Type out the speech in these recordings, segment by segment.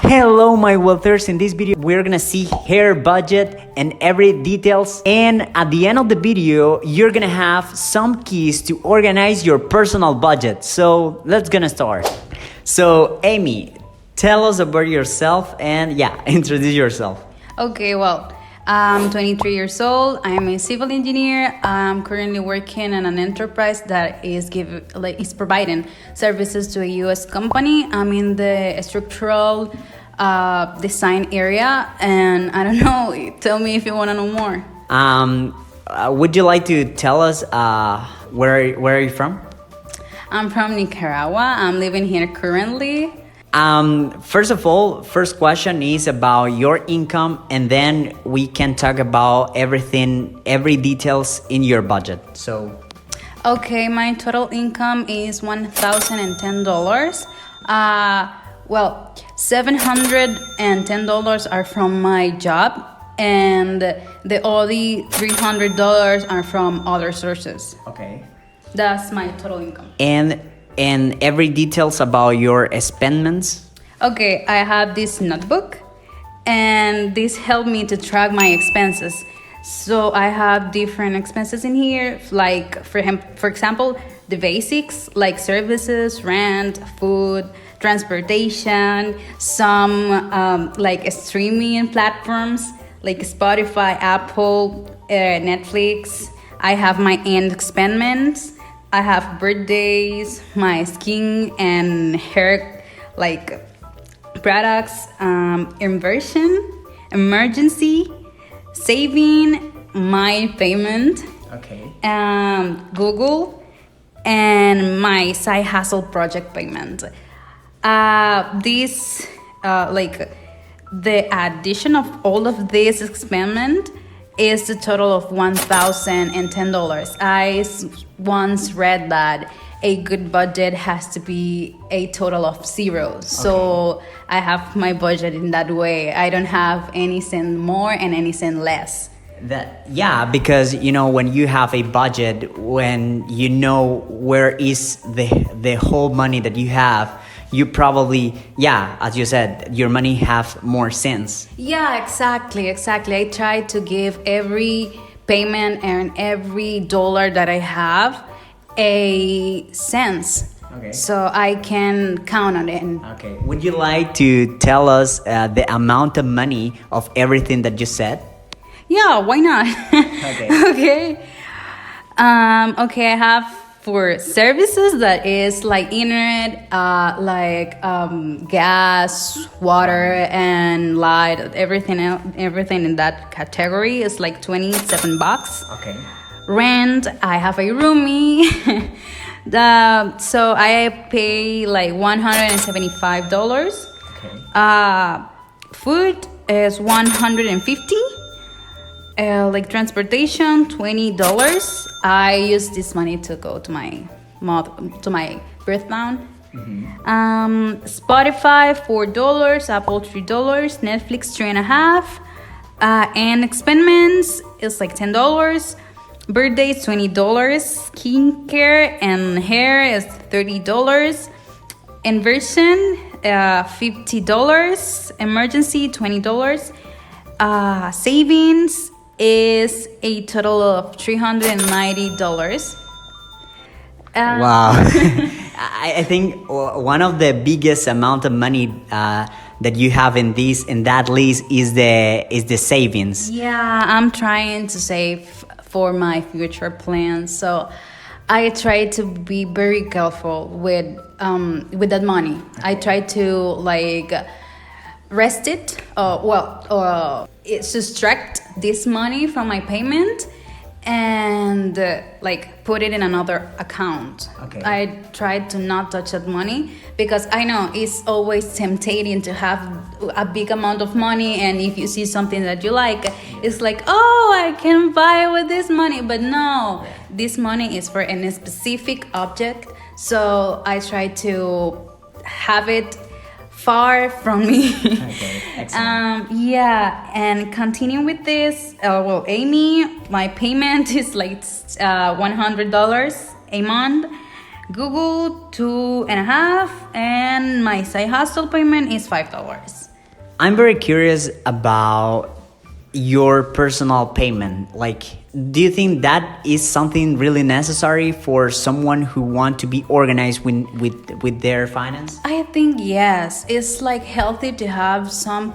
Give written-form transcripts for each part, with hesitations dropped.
Hello my wealthers, in this video we're gonna see hair budget and every details, and at the end of the video you're gonna have some keys to organize your personal budget. So let's gonna start. So Eymi, tell us about yourself and introduce yourself. Okay, well, I'm 23 years old. I'm a civil engineer. I'm currently working in an enterprise that is providing services to a U.S. company. I'm in the structural design area, and I don't know. Tell me if you want to know more. Would you like to tell us where are you from? I'm from Nicaragua. I'm living here currently. First of all, first question is about your income, and then we can talk about every details in your budget. So, okay, my total income is $1,010. Well, $710 are from my job, and the other $300 are from other sources. okay. That's my total income. And every details about your expenses. Okay, I have this notebook, and this helped me to track my expenses. So I have different expenses in here, like for example, the basics like services, rent, food, transportation, some like streaming platforms like Spotify, Apple, Netflix. I have my end expenses. I have birthdays, my skin and hair like products, emergency, saving, my payment, Okay. Google, and my side hustle project payment. This like the addition of all of this experiment is the total of $1,010. I once read that a good budget has to be a total of zero. So I have my budget in that way. I don't have any cent more and any cent less. Because when you have a budget, when you know where is the whole money that you have, you probably, as you said, your money have more sense. Yeah, exactly. I try to give every payment and every dollar that I have a sense. Okay. So I can count on it. Okay. Would you like to tell us the amount of money of everything that you said? Yeah, why not? Okay. Okay. Okay, I have for services that is like internet, gas, water, and light. Everything in that category is like $27. Okay. Rent, I have a roomie. So I pay like $175. Okay. Food is $150. Like transportation, $20. I use this money to go to my birthtown. Spotify $4, Apple $3, Netflix $3.5, and experiments is like $10. Birthdays $20, skincare and hair is $30, inversion $50, emergency $20, savings is a total of $390. Wow. I think one of the biggest amount of money that you have in that list is the savings. Yeah, I'm trying to save for my future plans. So I try to be very careful with that money. Okay. I try to rest it, subtract this money from my payment and put it in another account. Okay. I try to not touch that money because I know it's always tempting to have a big amount of money, and if you see something that you like, it's like, oh, I can buy it with this money. But no, this money is for a specific object, so I try to have it far from me. Okay, excellent. And continuing with this, Eymi, my payment is like $100 a month. Google $2.5, and my side hustle payment is $5. I'm very curious about your personal payment. Like, do you think that is something really necessary for someone who want to be organized with their finance? I think yes. It's like healthy to have some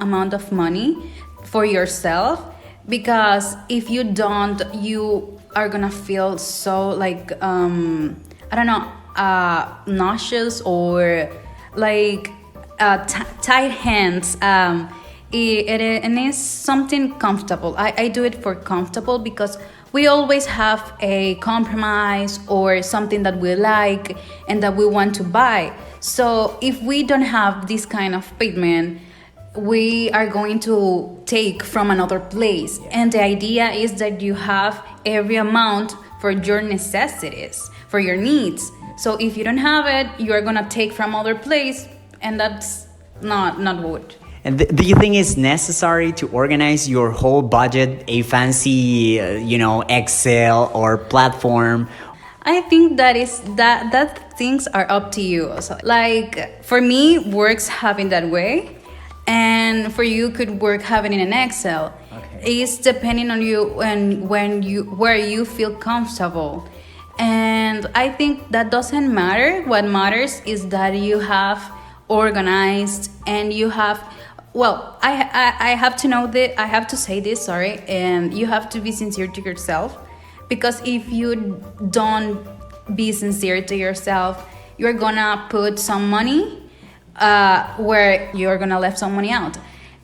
amount of money for yourself, because if you don't, you are gonna feel so like I don't know, nauseous, or like tight hands. And it's something comfortable. I do it for comfortable, because we always have a compromise or something that we like and that we want to buy. So if we don't have this kind of payment, we are going to take from another place. And the idea is that you have every amount for your necessities, for your needs. So if you don't have it, you are gonna take from other place, and that's not good. And do you think it's necessary to organize your whole budget, a fancy, Excel or platform? I think that things are up to you. So, like for me, works having that way, and for you could work having in an Excel. Okay. It's depending on you and where you feel comfortable. And I think that doesn't matter. What matters is that you have organized, and you have, well, I have to know that, I have to say this, sorry, and you have to be sincere to yourself, because if you don't be sincere to yourself, you're gonna put some money where you're gonna leave some money out.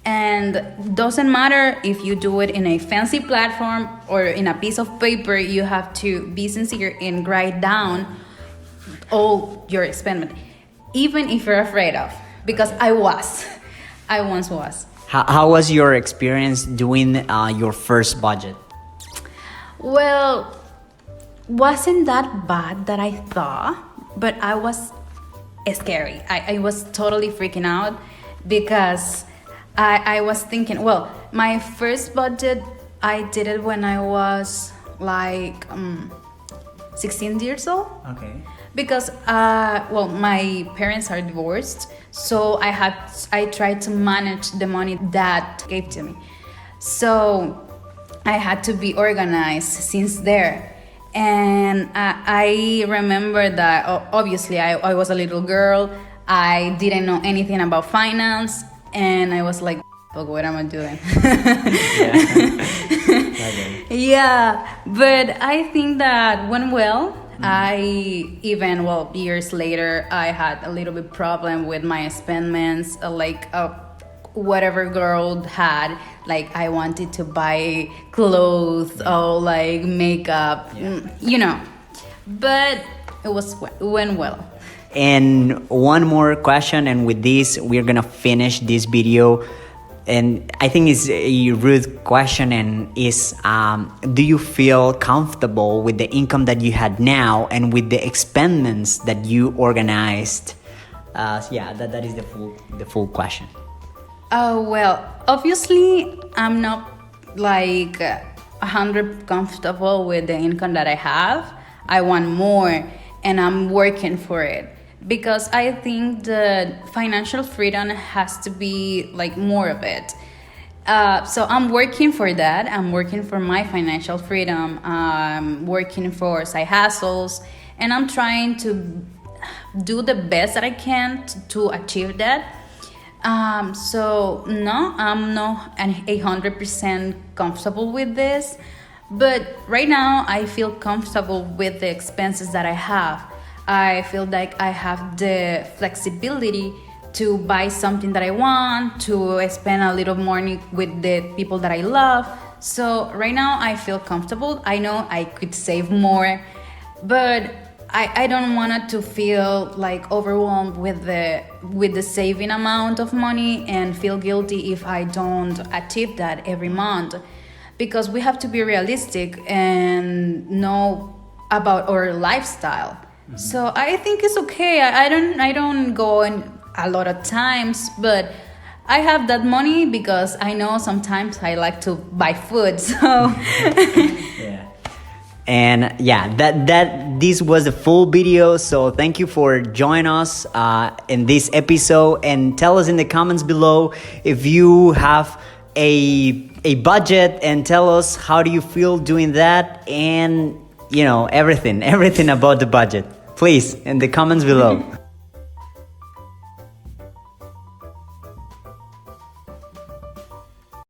And doesn't matter if you do it in a fancy platform or in a piece of paper, you have to be sincere and write down all your expenditure, even if you're afraid of, because I once was. How was your experience doing your first budget? Well, wasn't that bad that I thought, but I was scary. I was totally freaking out, because I was thinking, well, my first budget, I did it when I was like 16 years old. Okay. Because well, my parents are divorced, so I tried to manage the money that gave to me. So I had to be organized since there. And I remember that obviously I was a little girl. I didn't know anything about finance, and I was like, what am I doing? Okay. Yeah, but I think that went well. Years later, I had a little bit problem with my spendments, whatever girl had, like I wanted to buy clothes or like makeup, but it went well. And one more question, and with this, we're gonna finish this video. And I think it's a rude question, and is do you feel comfortable with the income that you had now and with the experiments that you organized? That is the full question. Oh, well, obviously I'm not like 100 comfortable with the income that I have. I want more, and I'm working for it, because I think that financial freedom has to be like more of it. So I'm working for that. I'm working for my financial freedom. I'm working for side hustles, and I'm trying to do the best that I can to achieve that. So no, I'm not 100% comfortable with this, but right now I feel comfortable with the expenses that I have. I feel like I have the flexibility to buy something that I want, to spend a little money with the people that I love. So right now I feel comfortable. I know I could save more, but I don't want it to feel like overwhelmed with the saving amount of money and feel guilty if I don't achieve that every month, because we have to be realistic and know about our lifestyle. Mm-hmm. So I think it's okay. I don't go in a lot of times, but I have that money because I know sometimes I like to buy food. So yeah. And yeah, this was the full video. So thank you for joining us in this episode, and tell us in the comments below if you have a budget, and tell us how do you feel doing that, and everything about the budget, please, in the comments below.